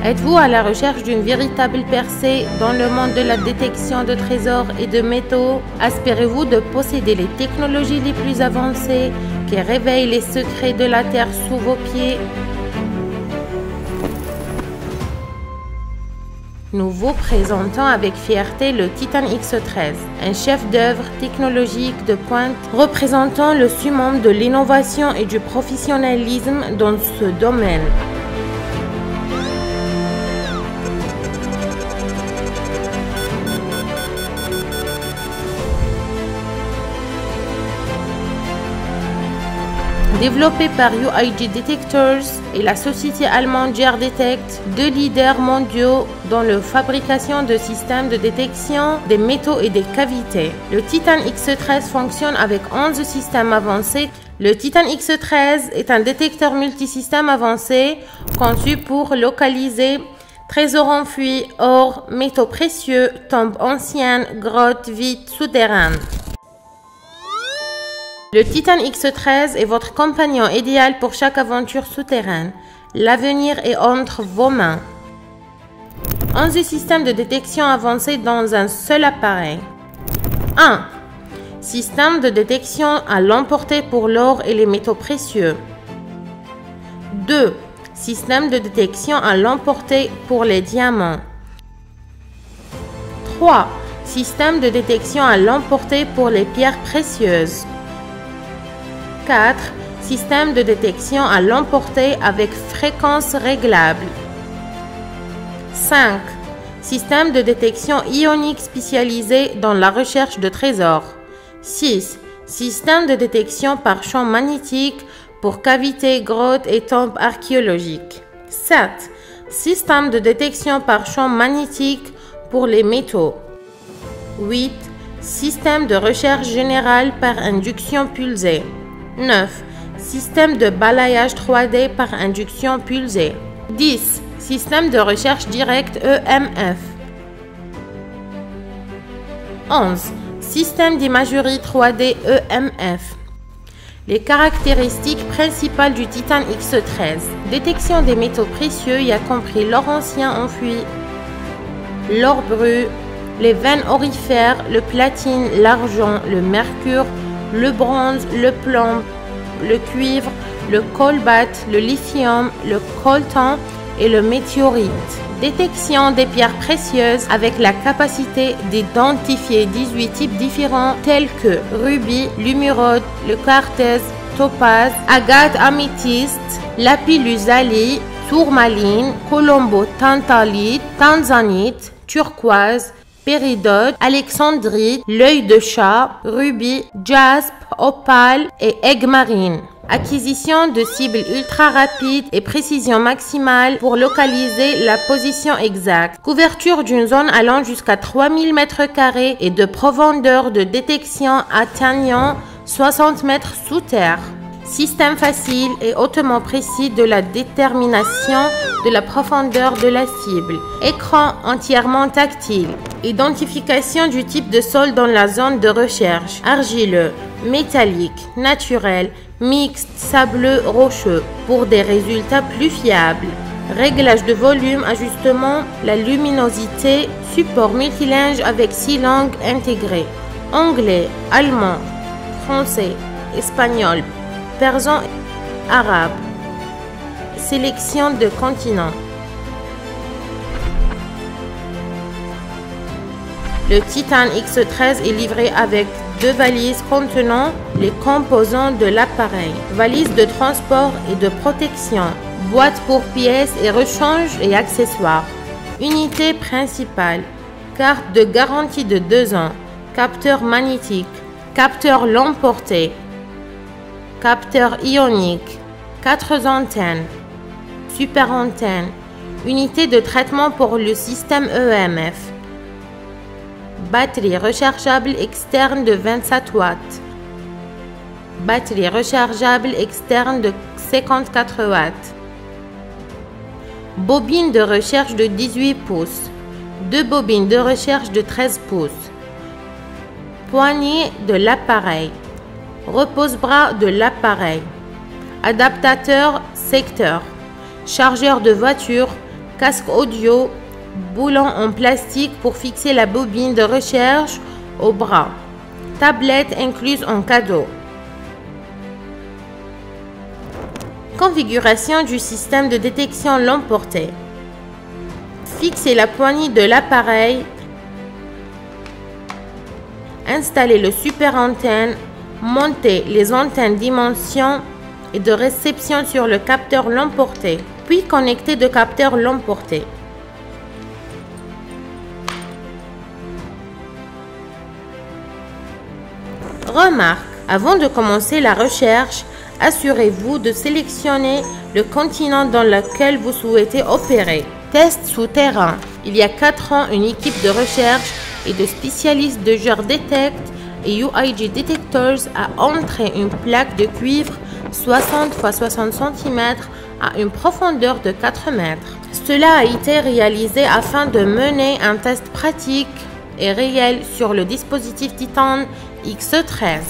Êtes-vous à la recherche d'une véritable percée dans le monde de la détection de trésors et de métaux? Aspirez-vous de posséder les technologies les plus avancées qui réveillent les secrets de la Terre sous vos pieds? Nous vous présentons avec fierté le Titan X13, un chef-d'œuvre technologique de pointe représentant le summum de l'innovation et du professionnalisme dans ce domaine. Développé par UIG Detectors et la société allemande GR-Detect, deux leaders mondiaux dans la fabrication de systèmes de détection des métaux et des cavités. Le Titan X13 fonctionne avec 11 systèmes avancés. Le Titan X13 est un détecteur multisystème avancé conçu pour localiser trésors enfuis, or, métaux précieux, tombes anciennes, grottes, vides, souterraines. Le Titan X13 est votre compagnon idéal pour chaque aventure souterraine. L'avenir est entre vos mains. 11 systèmes de détection avancés dans un seul appareil. 1. Système de détection à l'emporter pour l'or et les métaux précieux. 2. Système de détection à l'emporter pour les diamants. 3. Système de détection à l'emporter pour les pierres précieuses. 4. Système de détection à l'emporter avec fréquence réglable. 5. Système de détection ionique spécialisé dans la recherche de trésors. 6. Système de détection par champ magnétique pour cavités, grottes et tombes archéologiques. 7. Système de détection par champ magnétique pour les métaux. 8. Système de recherche générale par induction pulsée. 9. Système de balayage 3D par induction pulsée. 10. Système de recherche directe EMF. 11. Système d'imagerie 3D EMF. Les caractéristiques principales du Titan X13. Détection des métaux précieux, y compris l'or ancien enfoui, l'or brut, les veines aurifères, le platine, l'argent, le mercure, le bronze, le plomb, le cuivre, le cobalt, le lithium, le coltan et le météorite. Détection des pierres précieuses avec la capacité d'identifier 18 types différents tels que rubis, l'émeraude, le quartz, topaz, agate améthyste, lapis-lazuli, tourmaline, colombo tantalite, tanzanite, turquoise, péridot, alexandrite, l'œil de chat, rubis, jaspe, opale et aigue marine. Acquisition de cibles ultra rapides et précision maximale pour localiser la position exacte. Couverture d'une zone allant jusqu'à 3000 m² et de profondeur de détection atteignant 60 mètres sous terre. Système facile et hautement précis de la détermination de la profondeur de la cible. Écran entièrement tactile. Identification du type de sol dans la zone de recherche. Argileux, métallique, naturel, mixte, sableux, rocheux. Pour des résultats plus fiables. Réglage de volume, ajustement, la luminosité, support multilingue avec 6 langues intégrées. Anglais, allemand, français, espagnol, persan, arabe. Sélection de continents. Le Titan X13 est livré avec 2 valises contenant les composants de l'appareil. Valise de transport et de protection. Boîte pour pièces et rechange et accessoires. Unité principale. Carte de garantie de 2 ans. Capteur magnétique. Capteur long portée. Capteur ionique. 4 antennes. Super antenne. Unité de traitement pour le système EMF. Batterie rechargeable externe de 27 watts. Batterie rechargeable externe de 54 watts. Bobine de recherche de 18 pouces. 2 bobines de recherche de 13 pouces. Poignée de l'appareil. Repose-bras de l'appareil. Adaptateur secteur. Chargeur de voiture. casque audio, boulon en plastique pour fixer la bobine de recherche au bras, tablette incluse en cadeau. Configuration du système de détection l'emporté. Fixez la poignée de l'appareil. Installez le super antenne. Montez les antennes dimension et de réception sur le capteur l'emporté, puis connectez deux capteurs l'emporté. Remarque, avant de commencer la recherche, assurez-vous de sélectionner le continent dans lequel vous souhaitez opérer. Test souterrain. Il y a 4 ans, une équipe de recherche et de spécialistes de genre Detect et UIG Detectors a entré une plaque de cuivre 60 x 60 cm à une profondeur de 4 mètres. Cela a été réalisé afin de mener un test pratique et réel sur le dispositif Titan X13.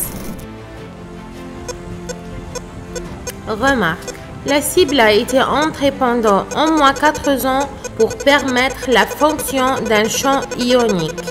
Remarque, la cible a été entrée pendant au moins 4 ans pour permettre la fonction d'un champ ionique.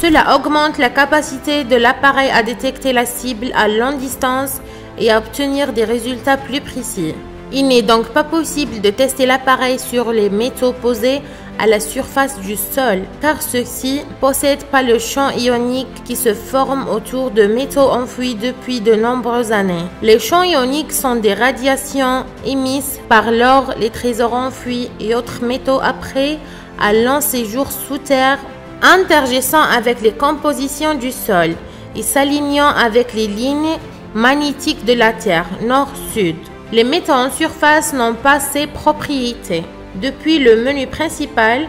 Cela augmente la capacité de l'appareil à détecter la cible à longue distance et à obtenir des résultats plus précis. Il n'est donc pas possible de tester l'appareil sur les métaux posés à la surface du sol, car ceux-ci ne possèdent pas le champ ionique qui se forme autour de métaux enfouis depuis de nombreuses années. Les champs ioniques sont des radiations émises par l'or, les trésors enfouis et autres métaux après un long séjour sous terre, interagissant avec les compositions du sol et s'alignant avec les lignes magnétiques de la Terre, nord-sud. Les métaux en surface n'ont pas ces propriétés. Depuis le menu principal,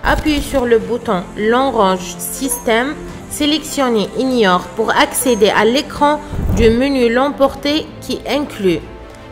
appuyez sur le bouton l'orange Système, sélectionnez Ignore pour accéder à l'écran du menu l'emporté qui inclut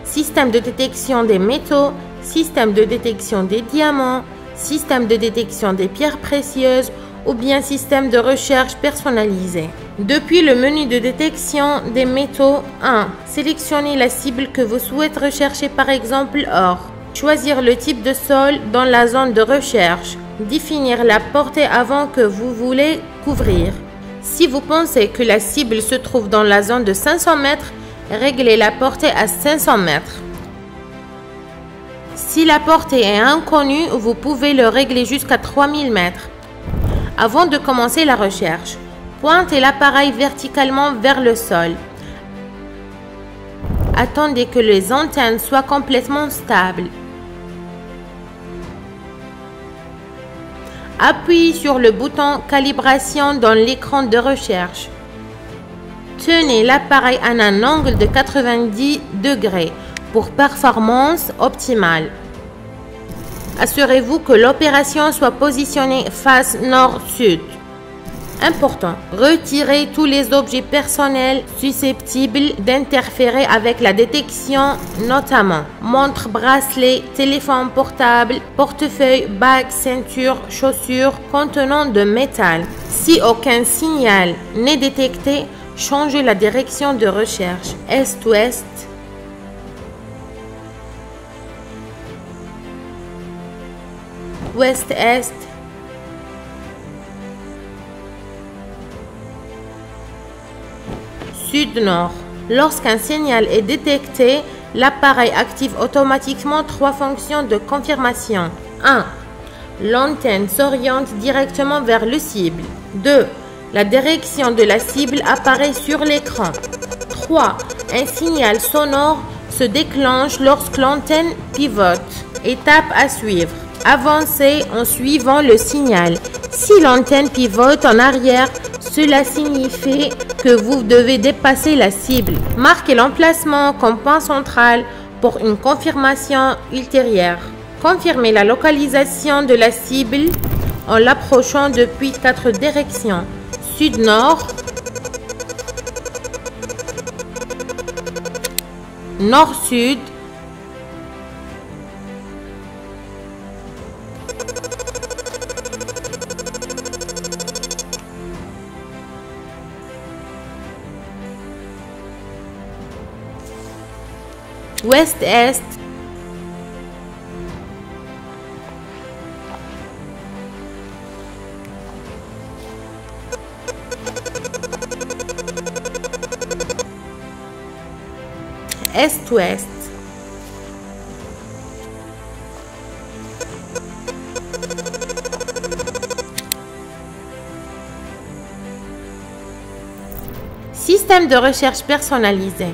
Système de détection des métaux, Système de détection des diamants, Système de détection des pierres précieuses ou bien Système de recherche personnalisé. Depuis le menu de détection des métaux 1, sélectionnez la cible que vous souhaitez rechercher, par exemple or. Choisir le type de sol dans la zone de recherche. Définir la portée avant que vous voulez couvrir. Si vous pensez que la cible se trouve dans la zone de 500 mètres, réglez la portée à 500 mètres. Si la portée est inconnue, vous pouvez le régler jusqu'à 3000 mètres. Avant de commencer la recherche, pointez l'appareil verticalement vers le sol. Attendez que les antennes soient complètement stables. Appuyez sur le bouton calibration dans l'écran de recherche. Tenez l'appareil à un angle de 90 degrés pour performance optimale. Assurez-vous que l'opération soit positionnée face nord-sud. Important, retirez tous les objets personnels susceptibles d'interférer avec la détection, notamment montre, bracelet, téléphone portable, portefeuille, bague, ceinture, chaussures contenant de métal. Si aucun signal n'est détecté, changez la direction de recherche est-ouest, ouest-est, sud-nord. Lorsqu'un signal est détecté, l'appareil active automatiquement 3 fonctions de confirmation. 1. L'antenne s'oriente directement vers le cible. 2. La direction de la cible apparaît sur l'écran. 3. Un signal sonore se déclenche lorsque l'antenne pivote. Étape à suivre. Avancez en suivant le signal. Si l'antenne pivote en arrière, cela signifie que vous devez dépasser la cible. Marquez l'emplacement comme point central pour une confirmation ultérieure. Confirmez la localisation de la cible en l'approchant depuis 4 directions. Sud-nord, nord-sud, ouest-est, est-ouest. Système de recherche personnalisé.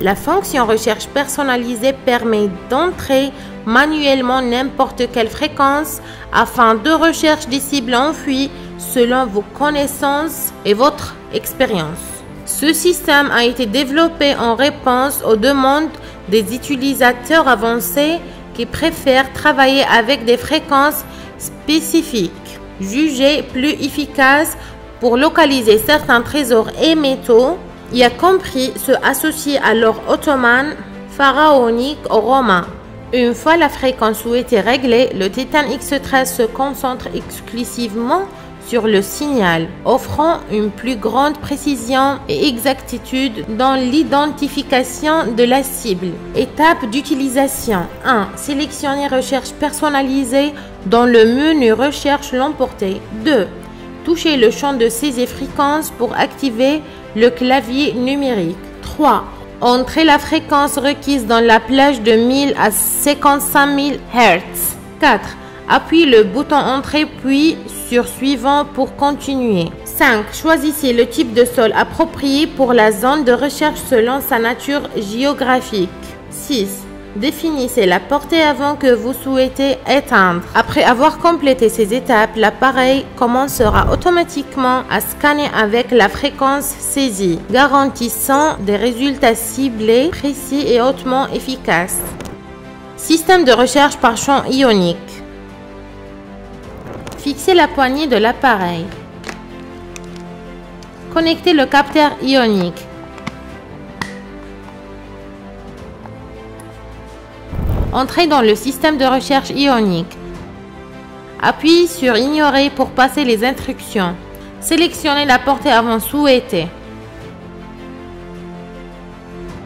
La fonction recherche personnalisée permet d'entrer manuellement n'importe quelle fréquence afin de rechercher des cibles enfouies selon vos connaissances et votre expérience. Ce système a été développé en réponse aux demandes des utilisateurs avancés qui préfèrent travailler avec des fréquences spécifiques, jugées plus efficaces pour localiser certains trésors et métaux, y compris ceux associés à l'or ottoman, pharaonique ou romain. Une fois la fréquence souhaitée réglée, le Titan X13 se concentre exclusivement sur le signal, offrant une plus grande précision et exactitude dans l'identification de la cible. Étape d'utilisation 1. Sélectionner recherche personnalisée dans le menu recherche l'emporter. 2. Touchez le champ de saisie fréquence pour activer le clavier numérique. 3. Entrez la fréquence requise dans la plage de 1000 à 55 000 Hz. 4. Appuyez le bouton Entrée puis sur Suivant pour continuer. 5. Choisissez le type de sol approprié pour la zone de recherche selon sa nature géographique. 6. Définissez la portée avant que vous souhaitez éteindre. Après avoir complété ces étapes, l'appareil commencera automatiquement à scanner avec la fréquence saisie, garantissant des résultats ciblés, précis et hautement efficaces. Système de recherche par champ ionique. Fixez la poignée de l'appareil. Connectez le capteur ionique. Entrez dans le système de recherche ionique. Appuyez sur Ignorer pour passer les instructions. Sélectionnez la portée avant souhaitée.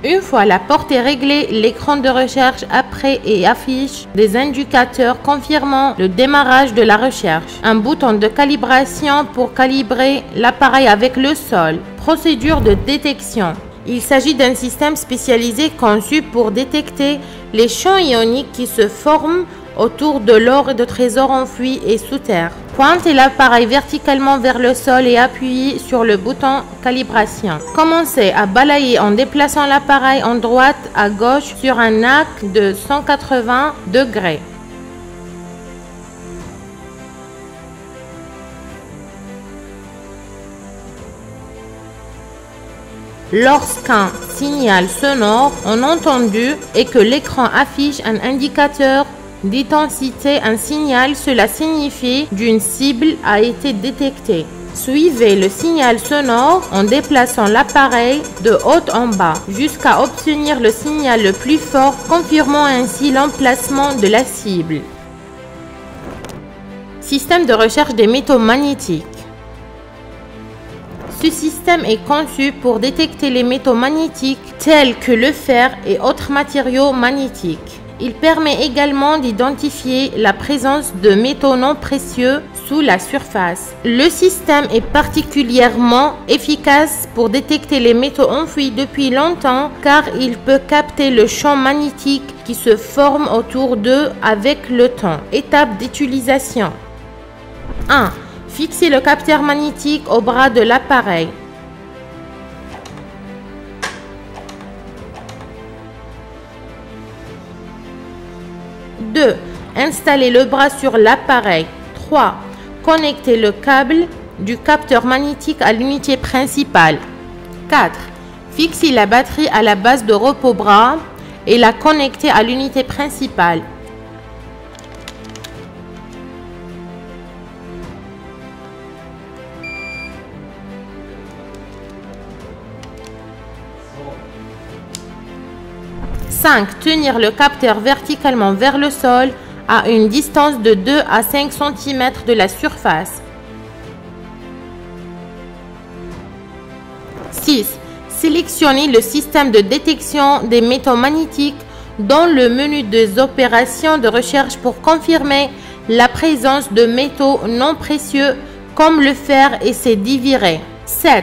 Une fois la portée réglée, l'écran de recherche apparaît et affiche des indicateurs confirmant le démarrage de la recherche. Un bouton de calibration pour calibrer l'appareil avec le sol. Procédure de détection. Il s'agit d'un système spécialisé conçu pour détecter les champs ioniques qui se forment autour de l'or et de trésors enfouis et sous terre. Pointez l'appareil verticalement vers le sol et appuyez sur le bouton calibration. Commencez à balayer en déplaçant l'appareil en droite à gauche sur un axe de 180 degrés. Lorsqu'un signal sonore est entendu et que l'écran affiche un indicateur d'intensité, un signal, cela signifie qu'une cible a été détectée. Suivez le signal sonore en déplaçant l'appareil de haut en bas jusqu'à obtenir le signal le plus fort, confirmant ainsi l'emplacement de la cible. Système de recherche des métaux magnétiques. Ce système est conçu pour détecter les métaux magnétiques tels que le fer et autres matériaux magnétiques. Il permet également d'identifier la présence de métaux non précieux sous la surface. Le système est particulièrement efficace pour détecter les métaux enfouis depuis longtemps car il peut capter le champ magnétique qui se forme autour d'eux avec le temps. Étape d'utilisation 1. Fixez le capteur magnétique au bras de l'appareil. « 2. Installez le bras sur l'appareil. 3. Connectez le câble du capteur magnétique à l'unité principale. 4. Fixez la batterie à la base de repos-bras et la connectez à l'unité principale. 5. Tenir le capteur verticalement vers le sol à une distance de 2 à 5 cm de la surface. 6. Sélectionnez le système de détection des métaux magnétiques dans le menu des opérations de recherche pour confirmer la présence de métaux non précieux comme le fer et ses dérivés. 7.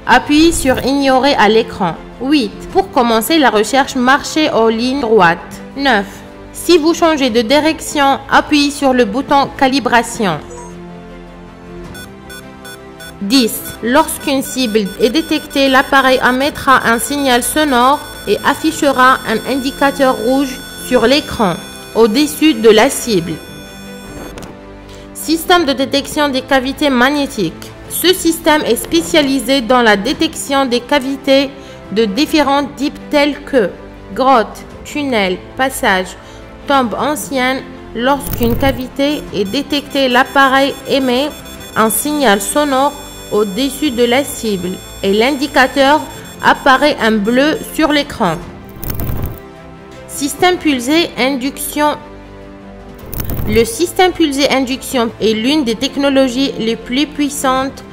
Appuyez sur Ignorer à l'écran. 8. Pour commencer la recherche, marchez en ligne droite. 9. Si vous changez de direction, appuyez sur le bouton Calibration. 10. Lorsqu'une cible est détectée, l'appareil émettra un signal sonore et affichera un indicateur rouge sur l'écran au-dessus de la cible. Système de détection des cavités magnétiques. Ce système est spécialisé dans la détection des cavités de différents types tels que grottes, tunnels, passages, tombes anciennes. Lorsqu'une cavité est détectée, l'appareil émet un signal sonore au-dessus de la cible et l'indicateur apparaît en bleu sur l'écran. Système pulsé induction. Le système pulsé induction est l'une des technologies les plus puissantes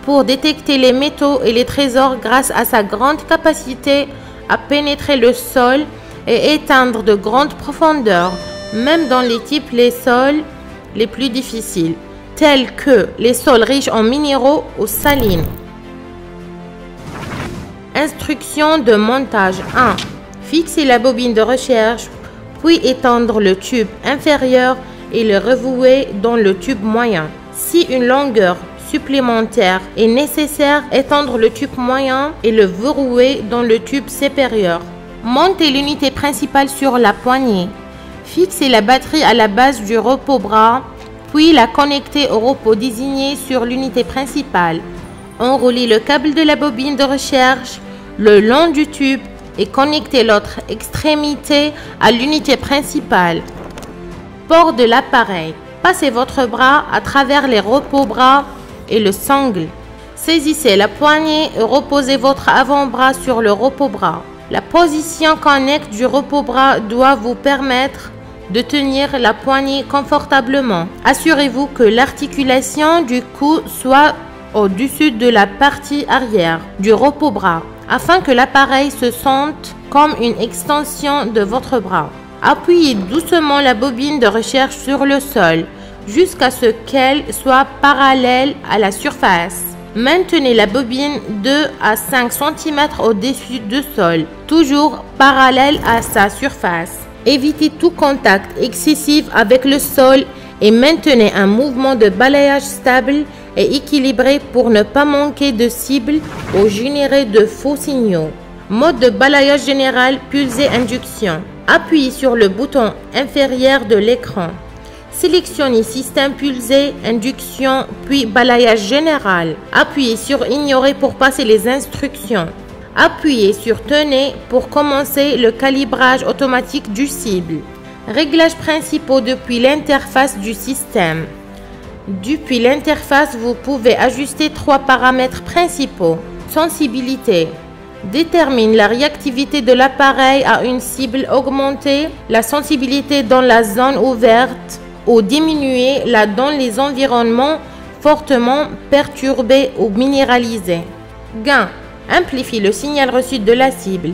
pour détecter les métaux et les trésors grâce à sa grande capacité à pénétrer le sol et atteindre de grandes profondeurs, même dans les sols les plus difficiles, tels que les sols riches en minéraux ou salines. Instruction de montage 1. Fixez la bobine de recherche, puis étendre le tube inférieur et le revouer dans le tube moyen. Si une longueur supplémentaire est nécessaire, étendre le tube moyen et le verrouiller dans le tube supérieur. Montez l'unité principale sur la poignée. Fixez la batterie à la base du repos-bras, puis la connectez au repos désigné sur l'unité principale. Enroulez le câble de la bobine de recherche le long du tube et connectez l'autre extrémité à l'unité principale. Port de l'appareil. Passez votre bras à travers les repos-bras et le sangle. Saisissez la poignée et reposez votre avant-bras sur le repos-bras. La position connecte du repos-bras doit vous permettre de tenir la poignée confortablement. Assurez-vous que l'articulation du cou soit au-dessus de la partie arrière du repos-bras afin que l'appareil se sente comme une extension de votre bras. Appuyez doucement la bobine de recherche sur le sol jusqu'à ce qu'elle soit parallèle à la surface. Maintenez la bobine 2 à 5 cm au-dessus du sol, toujours parallèle à sa surface. Évitez tout contact excessif avec le sol et maintenez un mouvement de balayage stable et équilibré pour ne pas manquer de cible ou générer de faux signaux. Mode de balayage général pulsé induction. Appuyez sur le bouton inférieur de l'écran. Sélectionnez système pulsé induction puis balayage général. Appuyez sur Ignorer pour passer les instructions. Appuyez sur Tenez pour commencer le calibrage automatique du cible. Réglages principaux depuis l'interface du système. Depuis l'interface, vous pouvez ajuster 3 paramètres principaux. Sensibilité. Détermine la réactivité de l'appareil à une cible augmentée, la sensibilité dans la zone ouverte ou diminuer-la dans les environnements fortement perturbés ou minéralisés. Gain. Amplifie le signal reçu de la cible,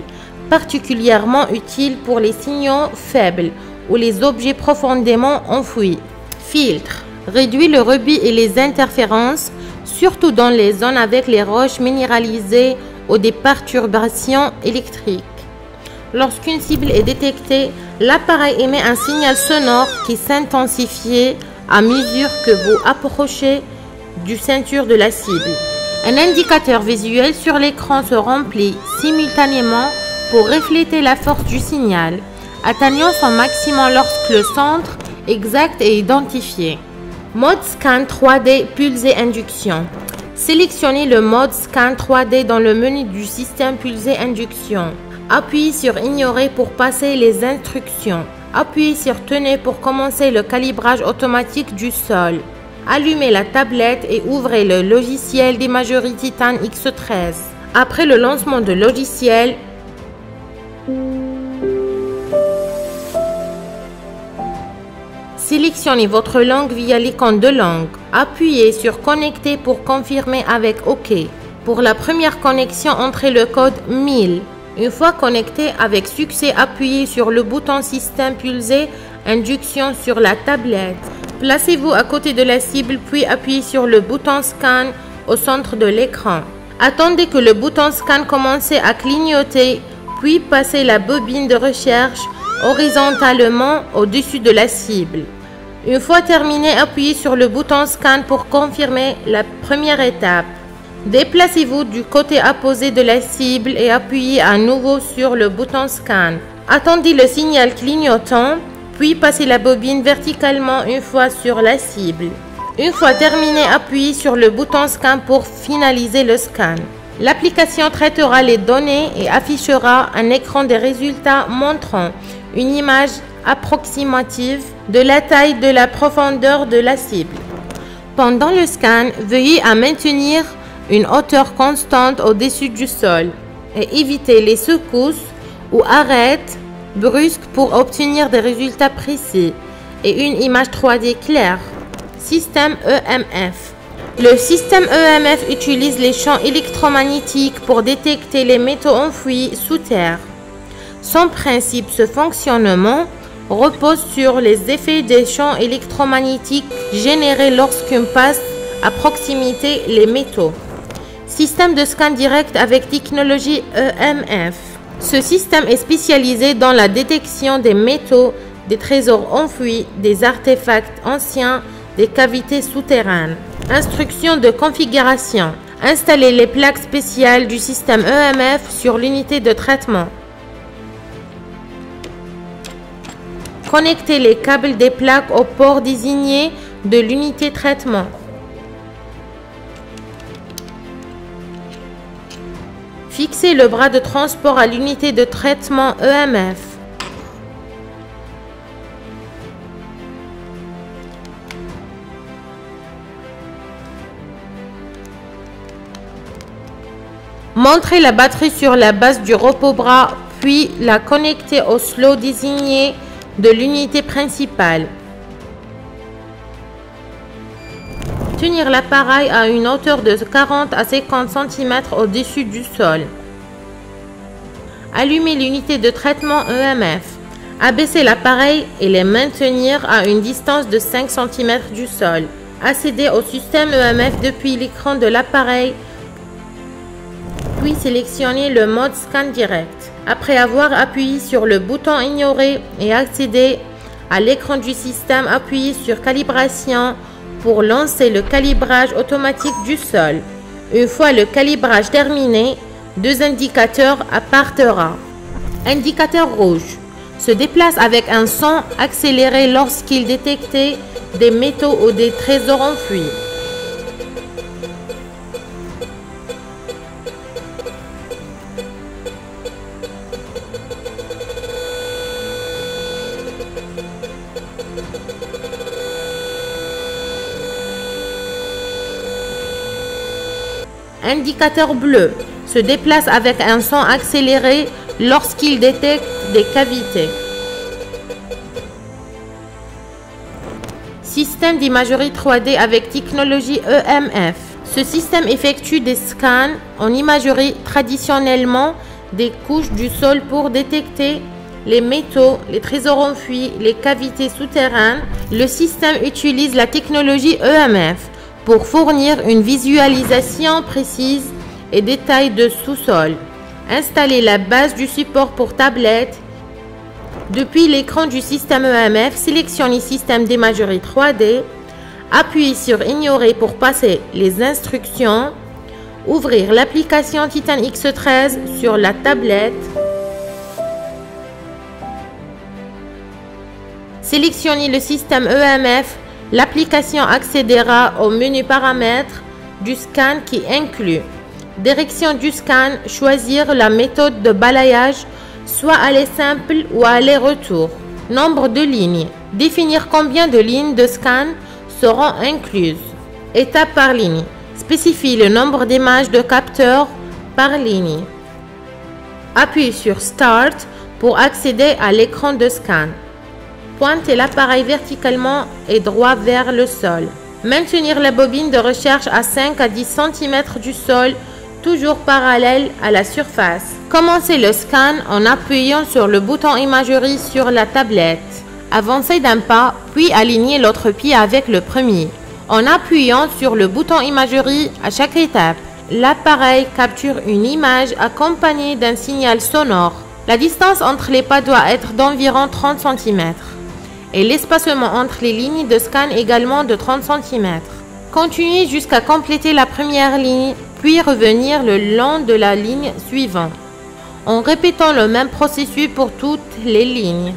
particulièrement utile pour les signaux faibles ou les objets profondément enfouis. Filtre. Réduit le rebut et les interférences, surtout dans les zones avec les roches minéralisées ou des perturbations électriques. Lorsqu'une cible est détectée, l'appareil émet un signal sonore qui s'intensifie à mesure que vous approchez du ceinture de la cible. Un indicateur visuel sur l'écran se remplit simultanément pour refléter la force du signal, atteignant son maximum lorsque le centre exact est identifié. Mode Scan 3D pulsé induction. Sélectionnez le mode Scan 3D dans le menu du système pulsé induction. Appuyez sur Ignorer pour passer les instructions. Appuyez sur Tenez pour commencer le calibrage automatique du sol. Allumez la tablette et ouvrez le logiciel d'imagerie Titan X13. Après le lancement de logiciel, sélectionnez votre langue via l'icône de langue. Appuyez sur Connecter pour confirmer avec OK. Pour la première connexion, entrez le code 1000. Une fois connecté avec succès, appuyez sur le bouton Système pulsé induction sur la tablette. Placez-vous à côté de la cible, puis appuyez sur le bouton Scan au centre de l'écran. Attendez que le bouton scan commence à clignoter, puis passez la bobine de recherche horizontalement au-dessus de la cible. Une fois terminé, appuyez sur le bouton scan pour confirmer la première étape. Déplacez-vous du côté opposé de la cible et appuyez à nouveau sur le bouton scan. Attendez le signal clignotant, puis passez la bobine verticalement une fois sur la cible. Une fois terminé, appuyez sur le bouton scan pour finaliser le scan. L'application traitera les données et affichera un écran de résultats montrant une image approximative de la taille de la profondeur de la cible. Pendant le scan, veuillez à maintenir une hauteur constante au-dessus du sol et éviter les secousses ou arrêts brusques pour obtenir des résultats précis et une image 3D claire. Système EMF. Le système EMF utilise les champs électromagnétiques pour détecter les métaux enfouis sous terre. Son principe de fonctionnement repose sur les effets des champs électromagnétiques générés lorsqu'on passe à proximité les métaux. Système de scan direct avec technologie EMF. Ce système est spécialisé dans la détection des métaux, des trésors enfouis, des artefacts anciens, des cavités souterraines. Instructions de configuration. Installez les plaques spéciales du système EMF sur l'unité de traitement. Connectez les câbles des plaques au port désigné de l'unité de traitement. Fixez le bras de transport à l'unité de traitement EMF. Montrez la batterie sur la base du repos-bras, puis la connectez au slot désigné de l'unité principale. Tenir l'appareil à une hauteur de 40 à 50 cm au-dessus du sol. Allumez l'unité de traitement EMF. Abaissez l'appareil et les maintenir à une distance de 5 cm du sol. Accédez au système EMF depuis l'écran de l'appareil, puis sélectionnez le mode scan direct. Après avoir appuyé sur le bouton ignorer et accéder à l'écran du système, appuyez sur calibration pour lancer le calibrage automatique du sol. Une fois le calibrage terminé, deux indicateurs apparaîtront. Indicateur rouge se déplace avec un son accéléré lorsqu'il détecte des métaux ou des trésors enfouis. Indicateur bleu se déplace avec un son accéléré lorsqu'il détecte des cavités. Système d'imagerie 3D avec technologie EMF. Ce système effectue des scans en imagerie traditionnellement des couches du sol pour détecter les métaux, les trésors enfouis, les cavités souterraines. Le système utilise la technologie EMF pour fournir une visualisation précise et détaillée de sous-sol. Installez la base du support pour tablette. Depuis l'écran du système EMF, sélectionnez Système d'imagerie 3D. Appuyez sur Ignorer pour passer les instructions. Ouvrir l'application Titan X13 sur la tablette. Sélectionnez le système EMF. L'application accédera au menu Paramètres du scan qui inclut direction du scan, choisir la méthode de balayage, soit aller simple ou aller-retour. Nombre de lignes, définir combien de lignes de scan seront incluses. Étape par ligne, spécifier le nombre d'images de capteurs par ligne. Appuyez sur Start pour accéder à l'écran de scan. Pointez l'appareil verticalement et droit vers le sol. Maintenir la bobine de recherche à 5 à 10 cm du sol, toujours parallèle à la surface. Commencez le scan en appuyant sur le bouton imagerie sur la tablette. Avancez d'un pas, puis alignez l'autre pied avec le premier, en appuyant sur le bouton imagerie à chaque étape. l'appareil capture une image accompagnée d'un signal sonore. La distance entre les pas doit être d'environ 30 cm et l'espacement entre les lignes de scan également de 30 cm. Continuez jusqu'à compléter la première ligne, puis revenir le long de la ligne suivante, en répétant le même processus pour toutes les lignes.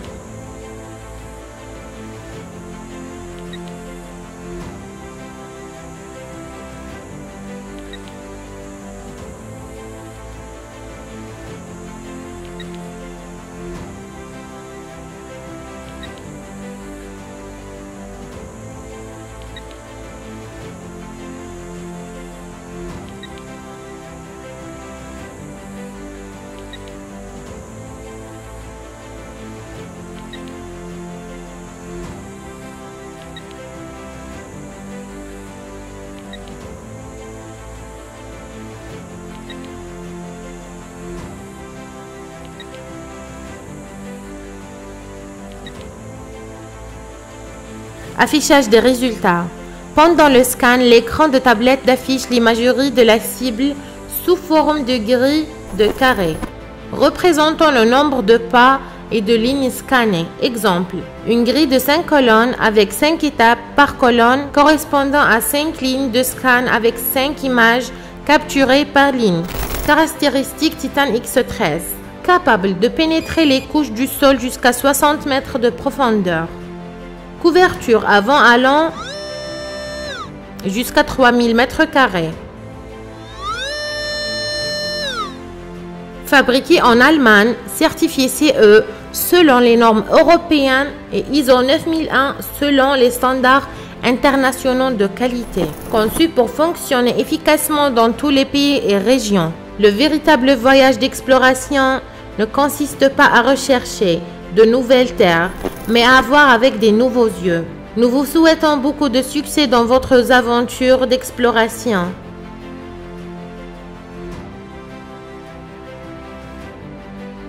Affichage des résultats. Pendant le scan, l'écran de tablette affiche l'imagerie de la cible sous forme de grille de carré, représentant le nombre de pas et de lignes scannées. Exemple, une grille de 5 colonnes avec 5 étapes par colonne correspondant à 5 lignes de scan avec 5 images capturées par ligne. Caractéristiques Titan X13. Capable de pénétrer les couches du sol jusqu'à 60 mètres de profondeur. Couverture avant allant jusqu'à 3000 m². Fabriqué en Allemagne, certifié CE selon les normes européennes et ISO 9001 selon les standards internationaux de qualité. Conçu pour fonctionner efficacement dans tous les pays et régions. Le véritable voyage d'exploration ne consiste pas à rechercher de nouvelles terres, mais à voir avec des nouveaux yeux. Nous vous souhaitons beaucoup de succès dans votre aventure d'exploration.